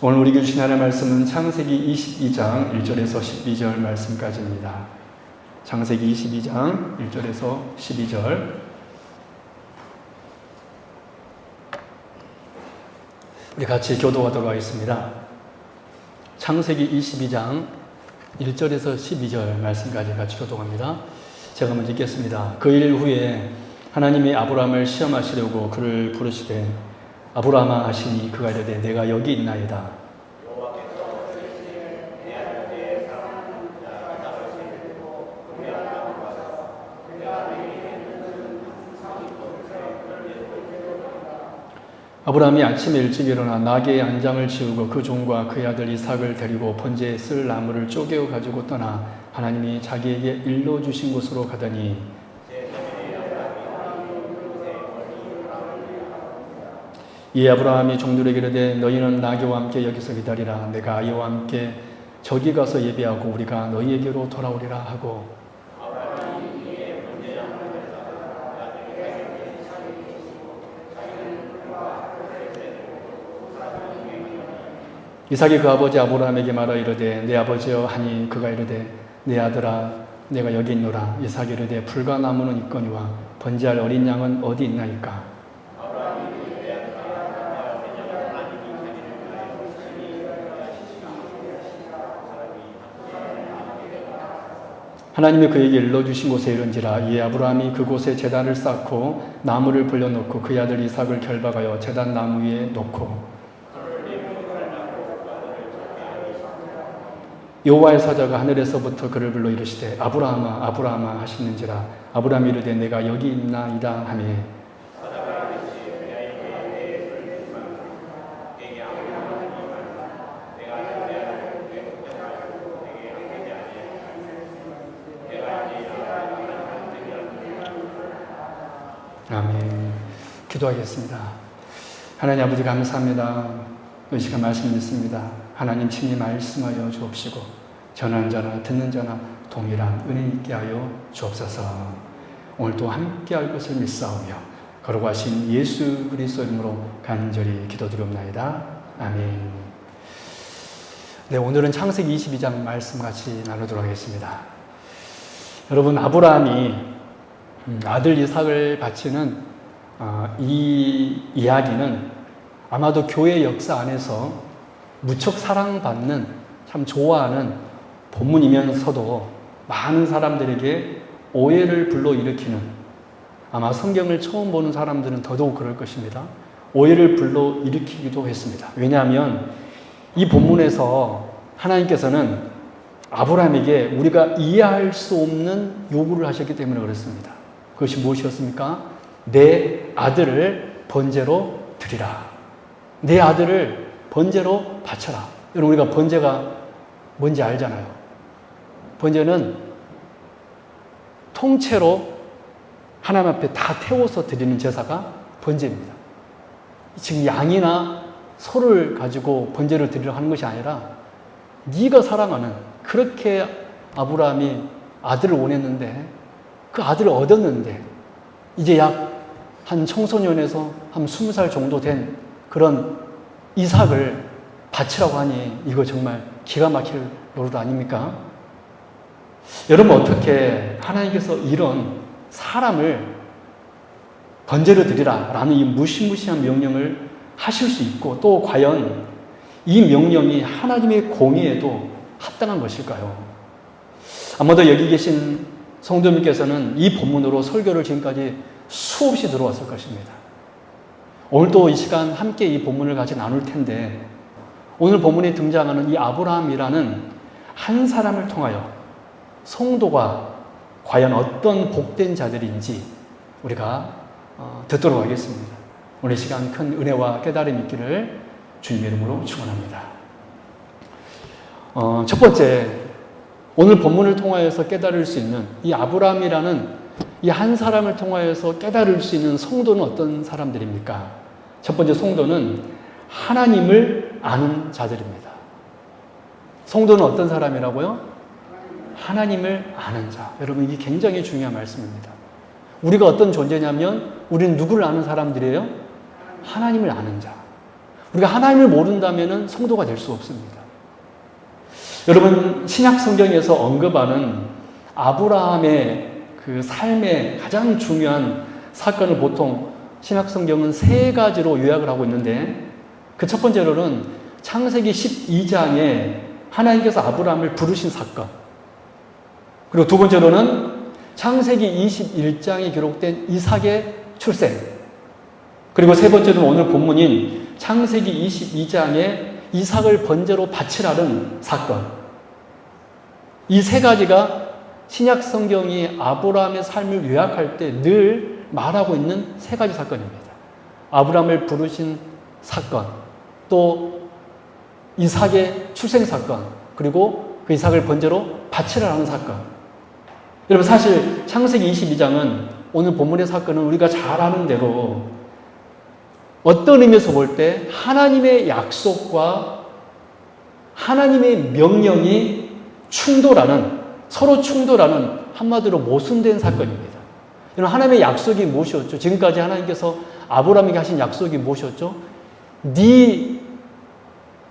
오늘 우리에게 주신 하나님의 말씀은 창세기 22장 1절에서 12절 말씀까지입니다. 창세기 22장 1절에서 12절. 우리 같이 교도하도록 하겠습니다. 창세기 22장 1절에서 12절 말씀까지 같이 교도합니다. 제가 먼저 읽겠습니다. 그 일 후에 하나님이 아브라함을 시험하시려고 그를 부르시되 아브라함아 하시니 그가 이르되 내가 여기 있나이다. 아브라함이 아침에 일찍 일어나 나귀의 안장을 지우고 그 종과 그의 아들 이삭을 데리고 번제에 쓸 나무를 쪼개어 가지고 떠나 하나님이 자기에게 일러 주신 곳으로 가더니 이에 아브라함이 종들에게 이르되 너희는 나귀와 함께 여기서 기다리라. 내가 아이와 함께 저기 가서 예배하고 우리가 너희에게로 돌아오리라 하고 이삭이 그 아버지 아브라함에게 말하 이르되 내 아버지여 하니 그가 이르되 내 아들아 내가 여기 있노라. 이삭이 이르되 불과 나무는 있거니와 번제할 어린 양은 어디 있나이까. 하나님이 그에게 일러주신 곳에 이른지라. 이에 아브라함이 그곳에 제단을 쌓고 나무를 불려놓고 그의 아들 이삭을 결박하여 제단 나무 위에 놓고 여호와의 사자가 하늘에서부터 그를 불러 이르시되 아브라함아 아브라함아 하시는지라. 아브라함이 이르되 내가 여기 있나이다 하며 아멘. 기도하겠습니다. 하나님 아버지 감사합니다. 이 시간 말씀 듣습니다. 하나님 친히 말씀하여 주옵시고 전하는 자나 듣는 자나 동일한 은혜 있게 하여 주옵소서. 오늘도 함께 할 것을 믿사오며 거룩하신 예수 그리스도 이름으로 간절히 기도드리옵나이다. 아멘. 네, 오늘은 창세기 22장 말씀 같이 나누도록 하겠습니다. 여러분, 아브라함이 아들 이삭을 바치는 이 이야기는 아마도 교회 역사 안에서 무척 사랑받는 참 좋아하는 본문이면서도 많은 사람들에게 오해를 불러일으키는, 아마 성경을 처음 보는 사람들은 더더욱 그럴 것입니다. 오해를 불러일으키기도 했습니다. 왜냐하면 이 본문에서 하나님께서는 아브라함에게 우리가 이해할 수 없는 요구를 하셨기 때문에 그렇습니다. 그것이 무엇이었습니까? 내 아들을 번제로 드리라. 내 아들을 번제로 바쳐라. 여러분, 우리가 번제가 뭔지 알잖아요. 번제는 통째로 하나님 앞에 다 태워서 드리는 제사가 번제입니다. 지금 양이나 소를 가지고 번제를 드리려 하는 것이 아니라 네가 사랑하는, 그렇게 아브라함이 아들을 원했는데 그 아들을 얻었는데 이제 약 한 청소년에서 한 20살 정도 된 그런 이삭을 바치라고 하니 이거 정말 기가 막힐 노릇 아닙니까? 여러분, 어떻게 하나님께서 이런 사람을 번제로 드리라 라는 이 무시무시한 명령을 하실 수 있고, 또 과연 이 명령이 하나님의 공의에도 합당한 것일까요? 아마도 여기 계신 성도님께서는 이 본문으로 설교를 지금까지 수없이 들어왔을 것입니다. 오늘도 이 시간 함께 이 본문을 같이 나눌 텐데, 오늘 본문에 등장하는 이 아브라함이라는 한 사람을 통하여 성도가 과연 어떤 복된 자들인지 우리가 듣도록 하겠습니다. 오늘 시간 큰 은혜와 깨달음이 있기를 주님의 이름으로 축원합니다. 첫 번째, 오늘 본문을 통하여서 깨달을 수 있는 이 아브라함이라는 이 한 사람을 통하여서 깨달을 수 있는 성도는 어떤 사람들입니까? 첫 번째 성도는 하나님을 아는 자들입니다. 성도는 어떤 사람이라고요? 하나님을 아는 자. 여러분, 이게 굉장히 중요한 말씀입니다. 우리가 어떤 존재냐면 우리는 누구를 아는 사람들이에요? 하나님을 아는 자. 우리가 하나님을 모른다면 성도가 될 수 없습니다. 여러분, 신약 성경에서 언급하는 아브라함의 그 삶의 가장 중요한 사건을 보통 신약 성경은 세 가지로 요약을 하고 있는데, 그 첫 번째로는 창세기 12장에 하나님께서 아브라함을 부르신 사건, 그리고 두 번째로는 창세기 21장에 기록된 이삭의 출생, 그리고 세 번째로는 오늘 본문인 창세기 22장에 이삭을 번제로 바치라는 사건. 이 세 가지가 신약 성경이 아브라함의 삶을 요약할 때 늘 말하고 있는 세 가지 사건입니다. 아브라함을 부르신 사건, 또 이삭의 출생 사건, 그리고 그 이삭을 번제로 바치라는 사건. 여러분, 사실 창세기 22장은 오늘 본문의 사건은 우리가 잘 아는 대로 어떤 의미에서 볼 때 하나님의 약속과 하나님의 명령이 충돌하는, 서로 충돌하는 한마디로 모순된 사건입니다. 여러분, 하나님의 약속이 무엇이었죠? 지금까지 하나님께서 아브라함에게 하신 약속이 무엇이었죠? 네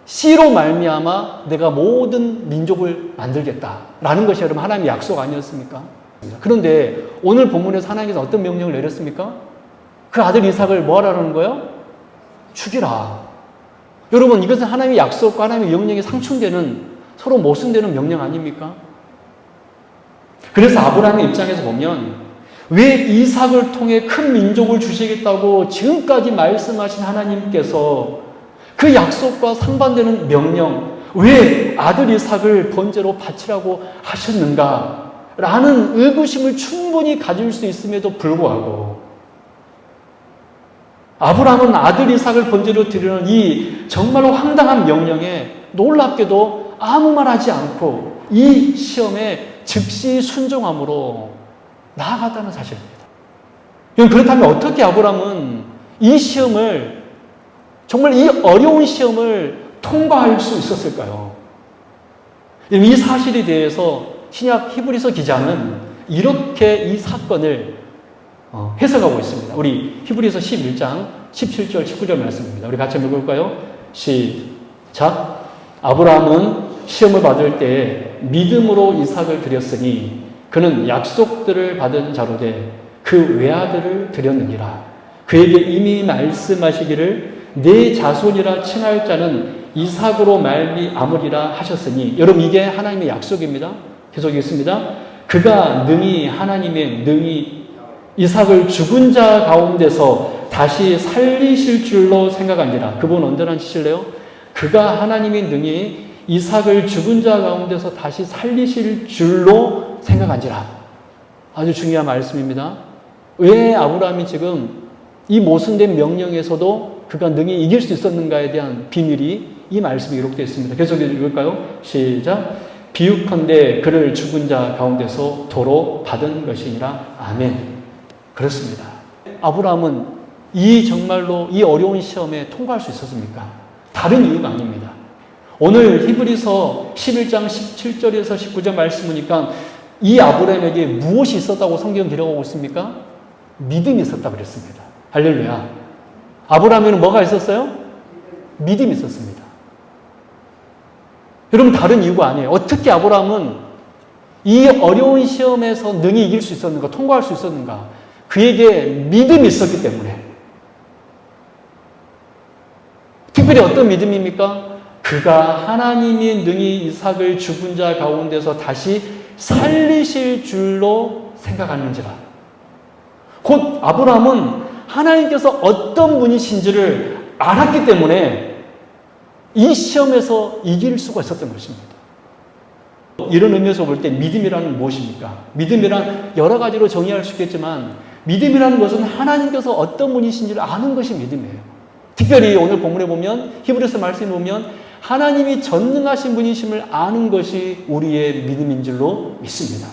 씨로 말미암아 내가 모든 민족을 만들겠다라는 것이 여러분 하나님의 약속 아니었습니까? 그런데 오늘 본문에서 하나님께서 어떤 명령을 내렸습니까? 그 아들 이삭을 뭐 하라는 거예요? 죽이라. 여러분, 이것은 하나님의 약속과 하나님의 명령이 상충되는, 서로 모순되는 명령 아닙니까? 그래서 아브라함의 입장에서 보면 왜 이삭을 통해 큰 민족을 주시겠다고 지금까지 말씀하신 하나님께서 그 약속과 상반되는 명령, 왜 아들 이삭을 번제로 바치라고 하셨는가? 라는 의구심을 충분히 가질 수 있음에도 불구하고 아브라함은 아들 이삭을 번제로 드리는 이 정말로 황당한 명령에 놀랍게도 아무 말 하지 않고 이 시험에 즉시 순종함으로 나아갔다는 사실입니다. 그렇다면 어떻게 아브라함은 이 시험을, 정말 이 어려운 시험을 통과할 수 있었을까요? 이 사실에 대해서 신약 히브리서 기자는 이렇게 이 사건을 해석하고 있습니다. 우리 히브리서 11장 17절 19절 말씀입니다. 우리 같이 한번 읽을까요? 시작. 아브라함은 시험을 받을 때 믿음으로 이삭을 드렸으니 그는 약속들을 받은 자로되 그 외아들을 드렸느니라. 그에게 이미 말씀하시기를 내 자손이라 칭할 자는 이삭으로 말미암으리라 하셨으니, 여러분 이게 하나님의 약속입니다. 계속 읽습니다. 그가 능히 이삭을 죽은 자 가운데서 다시 살리실 줄로 생각한지라. 그분 언제나 하실래요? 그가 하나님이 능히 이삭을 죽은 자 가운데서 다시 살리실 줄로 생각한지라. 아주 중요한 말씀입니다. 왜 아브라함이 지금 이 모순된 명령에서도 그가 능히 이길 수 있었는가에 대한 비밀이 이 말씀에 기록되어 있습니다. 계속 읽을까요? 시작. 비유컨대 그를 죽은 자 가운데서 도로 받은 것이니라. 아멘. 그렇습니다. 아브라함은 정말로 이 어려운 시험에 통과할 수 있었습니까? 다른 이유가 아닙니다. 오늘 히브리서 11장 17절에서 19절 말씀 보니까 이 아브라함에게 무엇이 있었다고 성경 기록하고 있습니까? 믿음이 있었다고 그랬습니다. 할렐루야. 아브라함에는 뭐가 있었어요? 믿음이 있었습니다. 여러분, 다른 이유가 아니에요. 어떻게 아브라함은 이 어려운 시험에서 능히 이길 수 있었는가, 통과할 수 있었는가? 그에게 믿음이 있었기 때문에. 특별히 어떤 믿음입니까? 그가 하나님이 능히 이삭을 죽은 자 가운데서 다시 살리실 줄로 생각하는지라. 곧 아브라함은 하나님께서 어떤 분이신지를 알았기 때문에 이 시험에서 이길 수가 있었던 것입니다. 이런 의미에서 볼 때 믿음이라는 무엇입니까? 믿음이란 여러 가지로 정의할 수 있겠지만 믿음이라는 것은 하나님께서 어떤 분이신지를 아는 것이 믿음이에요. 특별히 오늘 본문에 보면, 히브리서 말씀에 보면 하나님이 전능하신 분이심을 아는 것이 우리의 믿음인 줄로 믿습니다.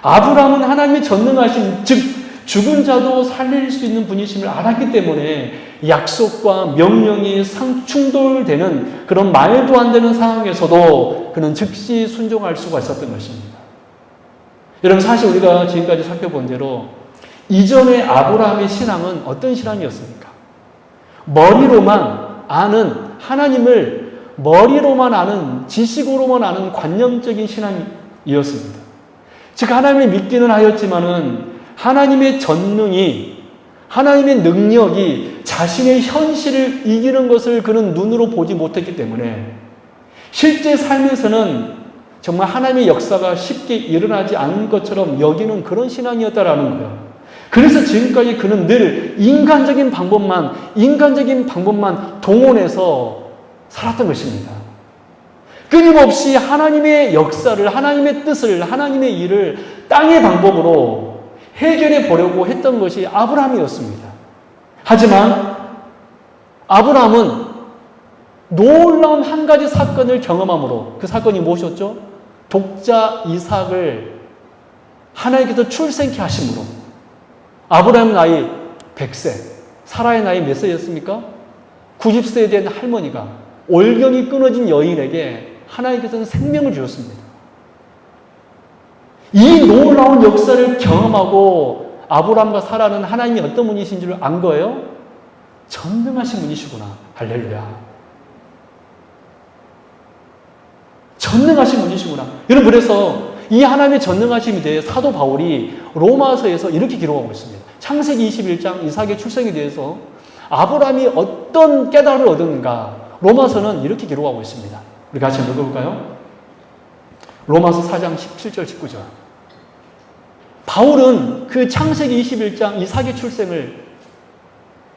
아브라함은 하나님이 전능하신, 즉 죽은 자도 살릴 수 있는 분이심을 알았기 때문에 약속과 명령이 상충돌되는 그런 말도 안 되는 상황에서도 그는 즉시 순종할 수가 있었던 것입니다. 여러분, 사실 우리가 지금까지 살펴본 대로 이전의 아브라함의 신앙은 어떤 신앙이었습니까? 머리로만 아는, 하나님을 머리로만 아는, 지식으로만 아는 관념적인 신앙이었습니다. 즉 하나님을 믿기는 하였지만은 하나님의 전능이, 하나님의 능력이 자신의 현실을 이기는 것을 그는 눈으로 보지 못했기 때문에 실제 삶에서는 정말 하나님의 역사가 쉽게 일어나지 않은 것처럼 여기는 그런 신앙이었다라는 거예요. 그래서 지금까지 그는 늘 인간적인 방법만 동원해서 살았던 것입니다. 끊임없이 하나님의 역사를, 하나님의 뜻을, 하나님의 일을 땅의 방법으로 해결해 보려고 했던 것이 아브라함이었습니다. 하지만 아브라함은 놀라운 한 가지 사건을 경험함으로, 그 사건이 무엇이었죠? 독자 이삭을 하나님께서 출생케 하심으로 아브라함의 나이 100세, 사라의 나이 몇 세였습니까? 90세에 된 할머니가 올경이 끊어진 여인에게 하나님께서는 생명을 주셨습니다. 이 놀라운 역사를 경험하고 아브라함과 사라는 하나님이 어떤 분이신 줄 안 거예요? 전능하신 분이시구나. 할렐루야. 전능하신 분이시구나. 여러분, 그래서 이 하나님의 전능하심에 대해 사도 바울이 로마서에서 이렇게 기록하고 있습니다. 창세기 21장 이삭의 출생에 대해서 아브라함이 어떤 깨달음을 얻었는가, 로마서는 이렇게 기록하고 있습니다. 우리 같이 읽어볼까요? 로마서 4장 17절 19절. 바울은 그 창세기 21장 이삭의 출생을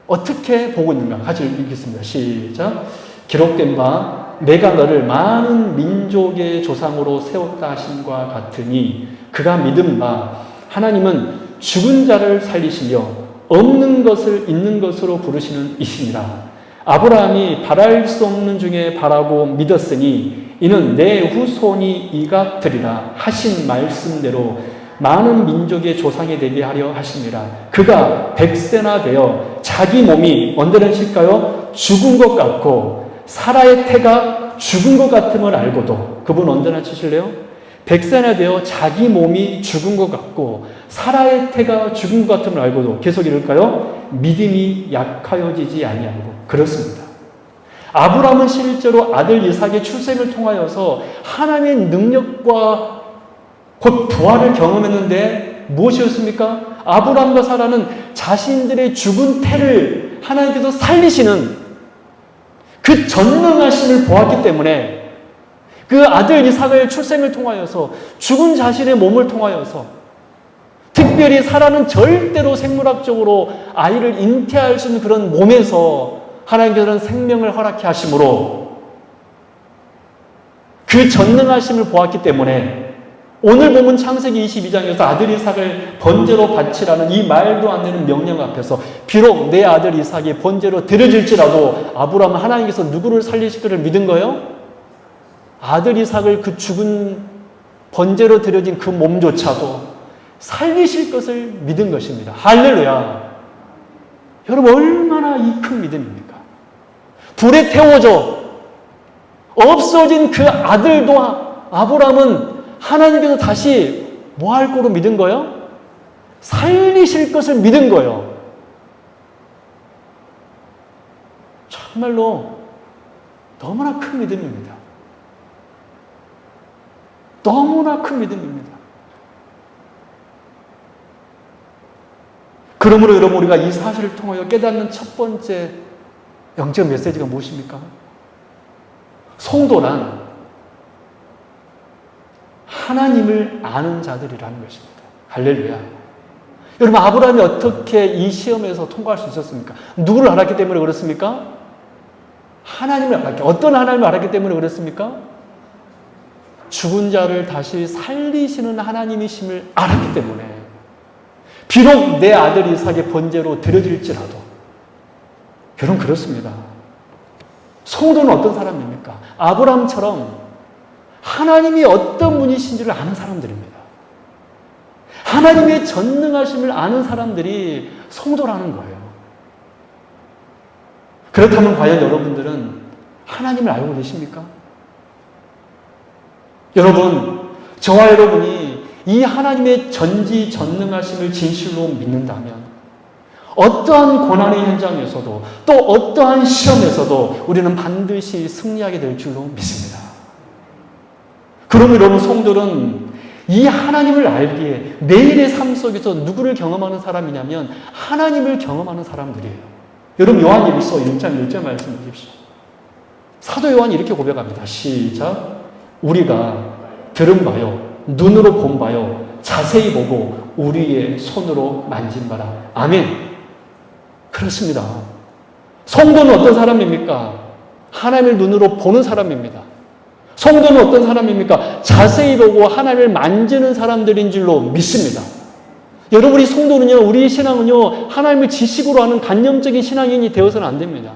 어떻게 보고 있는가? 같이 읽겠습니다. 시작. 기록된 바 내가 너를 많은 민족의 조상으로 세웠다 하심과 같으니 그가 믿은 바 하나님은 죽은 자를 살리시며 없는 것을 있는 것으로 부르시는 이시니라. 아브라함이 바랄 수 없는 중에 바라고 믿었으니 이는 내 후손이 이가 되리라 하신 말씀대로 많은 민족의 조상이 되게 하려 하심이라. 그가 100세나 되어 자기 몸이 언제는 쉴까요? 죽은 것 같고 사라의 태가 죽은 것 같음을 알고도, 그분 언제나 치실래요? 100세나 되어 자기 몸이 죽은 것 같고 사라의 태가 죽은 것 같음을 알고도, 계속 읽을까요? 믿음이 약하여지지 아니하고. 그렇습니다. 아브라함은 실제로 아들 이삭의 출생을 통하여서 하나님의 능력과 곧 부활을 경험했는데 무엇이었습니까? 아브라함과 사라는 자신들의 죽은 태를 하나님께서 살리시는 그 전능하심을 보았기 때문에 그 아들 이삭의 출생을 통하여서 죽은 자신의 몸을 통하여서, 특별히 사라는 절대로 생물학적으로 아이를 잉태할 수 있는 그런 몸에서 하나님께서는 생명을 허락해 하심으로 그 전능하심을 보았기 때문에 오늘 보면 창세기 22장에서 아들 이삭을 번제로 바치라는 이 말도 안 되는 명령 앞에서 비록 내 아들 이삭이 번제로 드려질지라도 아브라함은 하나님께서 누구를 살리실 것을 믿은 거예요? 아들 이삭을 그 죽은 번제로 드려진 그 몸조차도 살리실 것을 믿은 것입니다. 할렐루야. 여러분, 얼마나 이 큰 믿음입니까? 불에 태워져 없어진 그 아들도 아브라함은 하나님께서 다시 뭐 할 거로 믿은 거예요? 살리실 것을 믿은 거예요. 정말로 너무나 큰 믿음입니다. 너무나 큰 믿음입니다. 그러므로 여러분, 우리가 이 사실을 통하여 깨닫는 첫 번째 영적 메시지가 무엇입니까? 성도란 하나님을 아는 자들이라는 것입니다. 할렐루야. 여러분, 아브라함이 어떻게 이 시험에서 통과할 수 있었습니까? 누구를 알았기 때문에 그렇습니까? 하나님을 알았기, 어떤 하나님을 알았기 때문에 그렇습니까? 죽은 자를 다시 살리시는 하나님이심을 알았기 때문에, 비록 내 아들 이삭의 번제로 드려질지라도, 여러분, 그렇습니다. 성도는 어떤 사람입니까? 아브라함처럼 하나님이 어떤 분이신지를 아는 사람들입니다. 하나님의 전능하심을 아는 사람들이 성도라는 거예요. 그렇다면 과연 여러분들은 하나님을 알고 계십니까? 여러분, 저와 여러분이 이 하나님의 전지전능하심을 진실로 믿는다면 어떠한 고난의 현장에서도 또 어떠한 시험에서도 우리는 반드시 승리하게 될 줄로 믿습니다. 그럼 여러분, 성도는 이 하나님을 알기에 매일의 삶 속에서 누구를 경험하는 사람이냐면 하나님을 경험하는 사람들이에요. 여러분, 요한일서 1장 1절 말씀 보십시오. 사도 요한이 이렇게 고백합니다. 시작. 우리가 들은 바요, 눈으로 본 바요, 자세히 보고 우리의 손으로 만진 바라. 아멘. 그렇습니다. 성도는 어떤 사람입니까? 하나님을 눈으로 보는 사람입니다. 성도는 어떤 사람입니까? 자세히 보고 하나님을 만지는 사람들인 줄로 믿습니다. 여러분이 성도는요, 우리의 신앙은요, 하나님을 지식으로 하는 간념적인 신앙인이 되어서는 안 됩니다.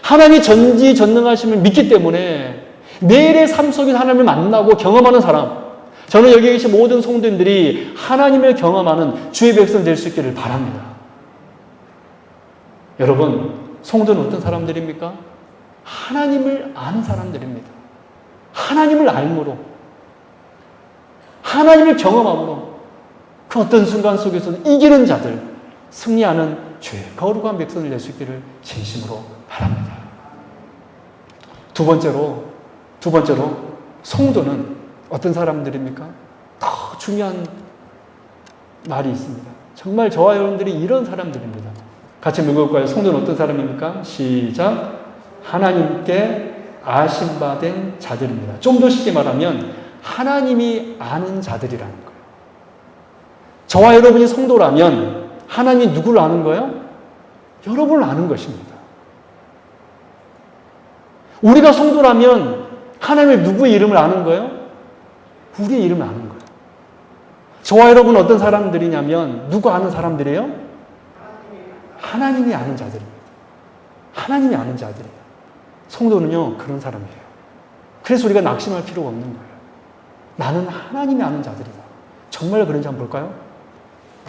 하나님이 전지전능하심을 믿기 때문에 매일의 삶 속에서 하나님을 만나고 경험하는 사람, 저는 여기 계신 모든 성도님들이 하나님을 경험하는 주의 백성 될 수 있기를 바랍니다. 여러분, 성도는 어떤 사람들입니까? 하나님을 아는 사람들입니다. 하나님을 알므로, 하나님을 경험함으로 그 어떤 순간 속에서는 이기는 자들, 승리하는 주의 거룩한 백성을 낼 수 있기를 진심으로 바랍니다. 두 번째로 성도는 어떤 사람들입니까? 더 중요한 말이 있습니다. 정말 저와 여러분들이 이런 사람들입니다. 같이 읽어볼까요? 성도는 어떤 사람입니까? 시작. 하나님께 아심받은 자들입니다. 좀 더 쉽게 말하면 하나님이 아는 자들이라는 거예요. 저와 여러분이 성도라면 하나님이 누구를 아는 거예요? 여러분을 아는 것입니다. 우리가 성도라면 하나님의 누구의 이름을 아는 거예요? 우리의 이름을 아는 거예요. 저와 여러분은 어떤 사람들이냐면 누구 아는 사람들이에요? 하나님이 아는 자들입니다. 하나님이 아는 자들이에요. 성도는요, 그런 사람이에요. 그래서 우리가 낙심할 필요가 없는 거예요. 나는 하나님이 아는 자들이다. 정말 그런지 한번 볼까요?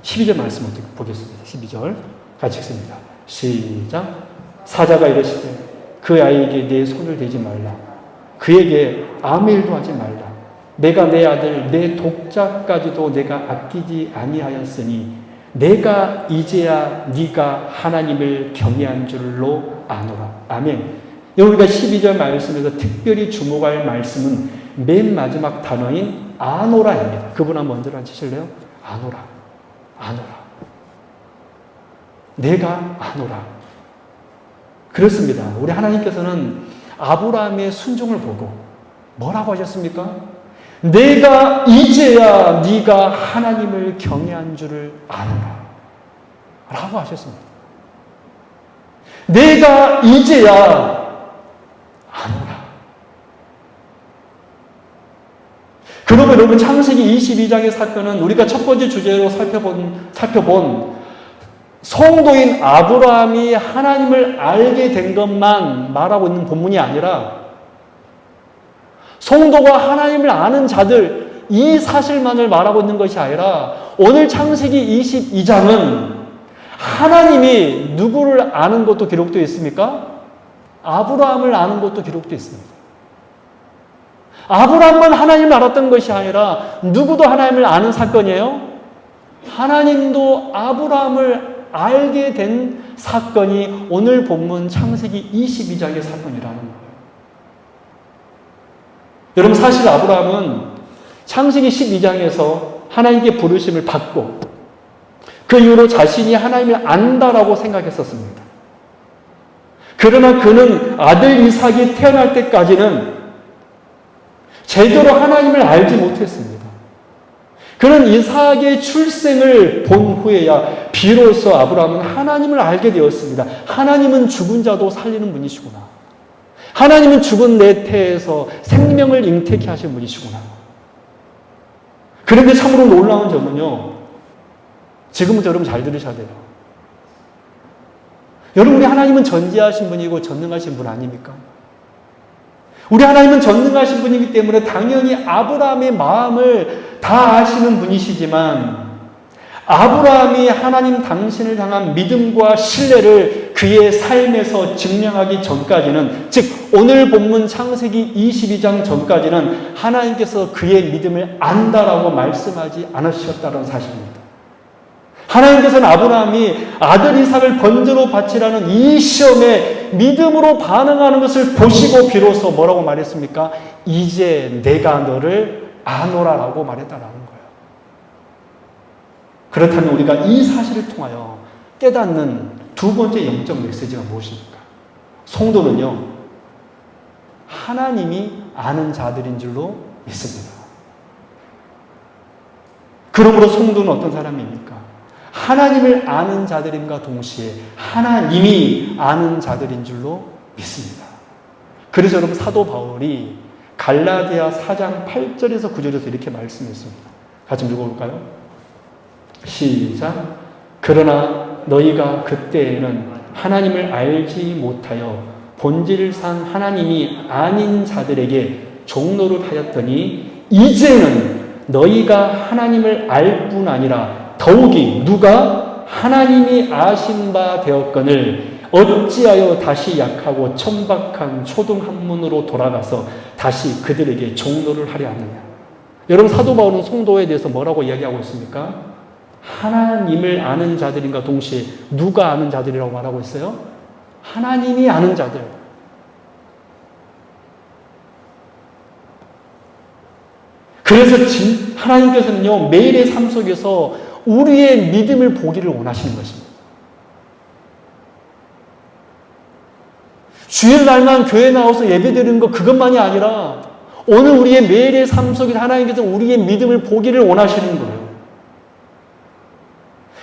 12절 말씀 어떻게 보겠습니다. 12절 같이 읽습니다. 시작. 사자가 이르시되 그 아이에게 내 손을 대지 말라. 그에게 아무 일도 하지 말라. 내가 내 아들 내 독자까지도 내가 아끼지 아니하였으니 내가 이제야 네가 하나님을 경외한 줄로 아노라. 아멘. 우리가 12절 말씀에서 특별히 주목할 말씀은 맨 마지막 단어인 아노라입니다. 그분 한번 먼저 앉히실래요? 아노라. 아노라. 내가 아노라. 그렇습니다. 우리 하나님께서는 아브라함의 순종을 보고 뭐라고 하셨습니까? 내가 이제야 네가 하나님을 경외한 줄을 아노라 라고 하셨습니다. 내가 이제야 아노라. 그러면 여러분, 창세기 22장의 사건은 우리가 첫 번째 주제로 살펴본 성도인 아브라함이 하나님을 알게 된 것만 말하고 있는 본문이 아니라 성도가 하나님을 아는 자들, 이 사실만을 말하고 있는 것이 아니라 오늘 창세기 22장은 하나님이 누구를 아는 것도 기록되어 있습니까? 아브라함을 아는 것도 기록되어 있습니다. 아브라함만 하나님을 알았던 것이 아니라 누구도 하나님을 아는 사건이에요? 하나님도 아브라함을 알게 된 사건이 오늘 본문 창세기 22장의 사건이라는 거예요. 여러분, 사실 아브라함은 창세기 12장에서 하나님께 부르심을 받고 그 이후로 자신이 하나님을 안다라고 생각했었습니다. 그러나 그는 아들 이삭이 태어날 때까지는 제대로 하나님을 알지 못했습니다. 그는 이삭의 출생을 본 후에야 비로소 아브라함은 하나님을 알게 되었습니다. 하나님은 죽은 자도 살리는 분이시구나. 하나님은 죽은 내 태에서 생명을 잉태케 하신 분이시구나. 그런데 참으로 놀라운 점은요, 지금부터 여러분 잘 들으셔야 돼요. 여러분, 우리 하나님은 전지하신 분이고 전능하신 분 아닙니까? 우리 하나님은 전능하신 분이기 때문에 당연히 아브라함의 마음을 다 아시는 분이시지만 아브라함이 하나님 당신을 향한 믿음과 신뢰를 그의 삶에서 증명하기 전까지는, 즉 오늘 본문 창세기 22장 전까지는 하나님께서 그의 믿음을 안다라고 말씀하지 않으셨다는 사실입니다. 하나님께서는 아브라함이 아들 이삭을 번제로 바치라는 이 시험에 믿음으로 반응하는 것을 보시고 비로소 뭐라고 말했습니까? 이제 내가 너를 아노라라고 말했다라는 거예요. 그렇다면 우리가 이 사실을 통하여 깨닫는 두 번째 영적 메시지가 무엇입니까? 성도는요, 하나님이 아는 자들인 줄로 믿습니다. 그러므로 성도는 어떤 사람입니까? 하나님을 아는 자들임과 동시에 하나님이 아는 자들인 줄로 믿습니다. 그래서 여러분 사도 바울이 갈라디아 4장 8절에서 9절에서 이렇게 말씀했습니다. 같이 읽어볼까요? 시작. 그러나 너희가 그때에는 하나님을 알지 못하여 본질상 하나님이 아닌 자들에게 종노를 하였더니 이제는 너희가 하나님을 알 뿐 아니라 더욱이 누가 하나님이 아신 바 되었거늘 어찌하여 다시 약하고 천박한 초등 학문으로 돌아가서 다시 그들에게 종노를 하려 하느냐. 여러분 사도 바울은 성도에 대해서 뭐라고 이야기하고 있습니까? 하나님을 아는 자들인가 동시에 누가 아는 자들이라고 말하고 있어요? 하나님이 아는 자들. 그래서 하나님께서는요, 매일의 삶 속에서 우리의 믿음을 보기를 원하시는 것입니다. 주일날만 교회 나와서 예배드리는 거 그것만이 아니라 오늘 우리의 매일의 삶 속에서 하나님께서 우리의 믿음을 보기를 원하시는 거예요.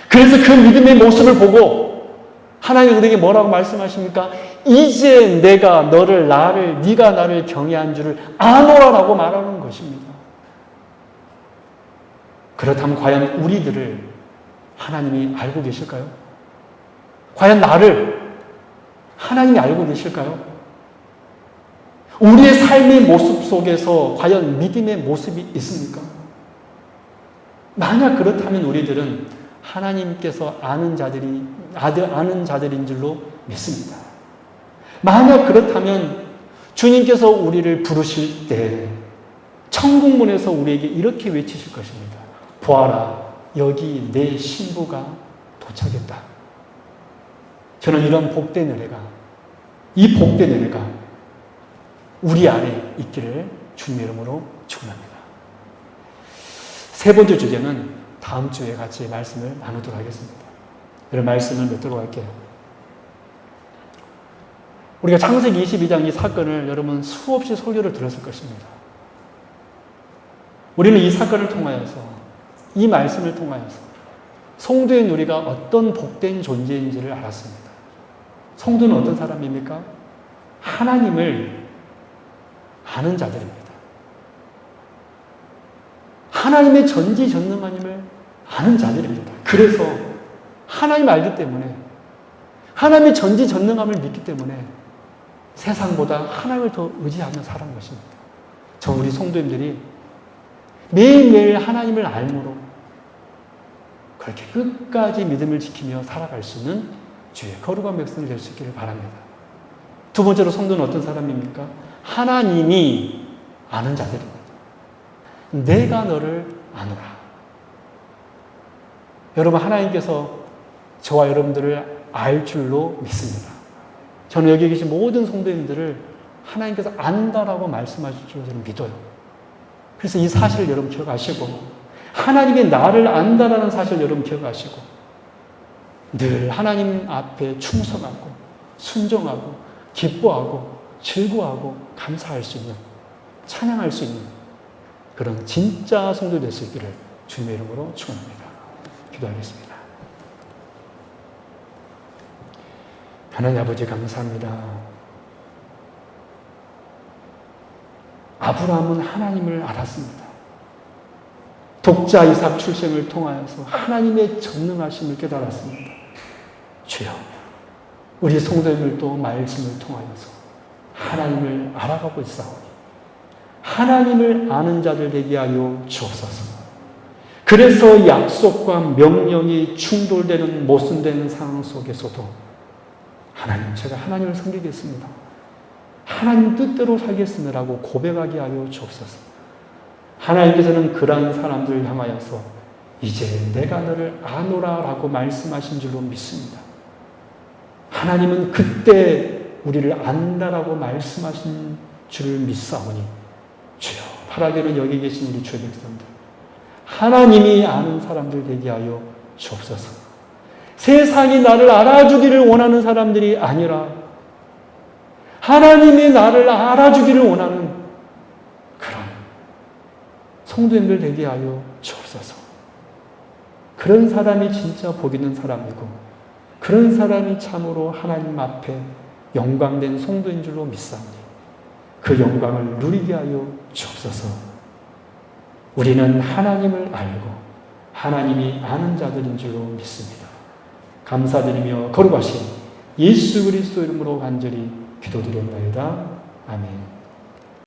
그래서 그 믿음의 모습을 보고 하나님 우리에게 뭐라고 말씀하십니까? 이제 내가 네가 나를 경외한 줄을 아노라라고 말하는 것입니다. 그렇다면 과연 우리들을 하나님이 알고 계실까요? 과연 나를 하나님이 알고 계실까요? 우리의 삶의 모습 속에서 과연 믿음의 모습이 있습니까? 만약 그렇다면 우리들은 하나님께서 아는 자들인 줄로 믿습니다. 만약 그렇다면 주님께서 우리를 부르실 때 천국문에서 우리에게 이렇게 외치실 것입니다. 보아라, 여기 내 신부가 도착했다. 저는 이런 복된 은혜가, 이 복된 은혜가 우리 안에 있기를 주님의 이름으로 축원합니다. 세 번째 주제는 다음 주에 같이 말씀을 나누도록 하겠습니다. 이런 말씀을 맺도록 할게요. 우리가 창세기 22장 이 사건을 여러분 수없이 설교를 들었을 것입니다. 우리는 이 사건을 통하여서, 이 말씀을 통하여서 성도인 우리가 어떤 복된 존재인지를 알았습니다. 성도는 어떤 사람입니까? 하나님을 아는 자들입니다. 하나님의 전지전능함을 아는 자들입니다. 그래서 하나님을 알기 때문에, 하나님의 전지전능함을 믿기 때문에 세상보다 하나님을 더 의지하며 살아가는 것입니다. 저 우리 성도님들이 매일매일 하나님을 알므로 그렇게 끝까지 믿음을 지키며 살아갈 수 있는 주의 거룩한 백성이 될 수 있기를 바랍니다. 두 번째로 성도는 어떤 사람입니까? 하나님이 아는 자들입니다. 내가 너를 아노라. 여러분, 하나님께서 저와 여러분들을 알 줄로 믿습니다. 저는 여기 계신 모든 성도님들을 하나님께서 안다라고 말씀하실 줄로 저는 믿어요. 그래서 이 사실을 여러분 기억하시고, 하나님이 나를 안다라는 사실을 여러분 기억하시고, 늘 하나님 앞에 충성하고 순종하고 기뻐하고 즐거워하고 감사할 수 있는, 찬양할 수 있는 그런 진짜 성도 될 수 있기를 주님의 이름으로 축원합니다. 기도하겠습니다. 하나님 아버지 감사합니다. 아브라함은 하나님을 알았습니다. 독자 이삭 출생을 통하여서 하나님의 전능하심을 깨달았습니다. 주여, 우리 성도님들도 말씀을 통하여서 하나님을 알아가고 있사오니 하나님을 아는 자들 되게 하여 주옵소서. 그래서 약속과 명령이 충돌되는 모순되는 상황 속에서도 하나님, 제가 하나님을 섬기겠습니다, 하나님 뜻대로 살겠습니다라고 고백하게 하여 주옵소서. 하나님께서는 그러한 사람들을 향하여서 이제 내가 너를 아노라 라고 말씀하신 줄로 믿습니다. 하나님은 그때 우리를 안다라고 말씀하신 줄을 믿사오니 주여, 파라교는 여기 계신 우리 주의 백성들, 하나님이 아는 사람들 되게 하여 주옵소서. 세상이 나를 알아주기를 원하는 사람들이 아니라 하나님이 나를 알아주기를 원하는 그런 성도님들 되게 하여 주옵소서. 그런 사람이 진짜 복 있는 사람이고, 그런 사람이 참으로 하나님 앞에 영광된 성도인 줄로 믿사오니 그 영광을 누리게 하여 주옵소서. 우리는 하나님을 알고 하나님이 아는 자들인 줄로 믿습니다. 감사드리며 거룩하신 예수 그리스도 이름으로 간절히 기도드렸나이다. 아멘.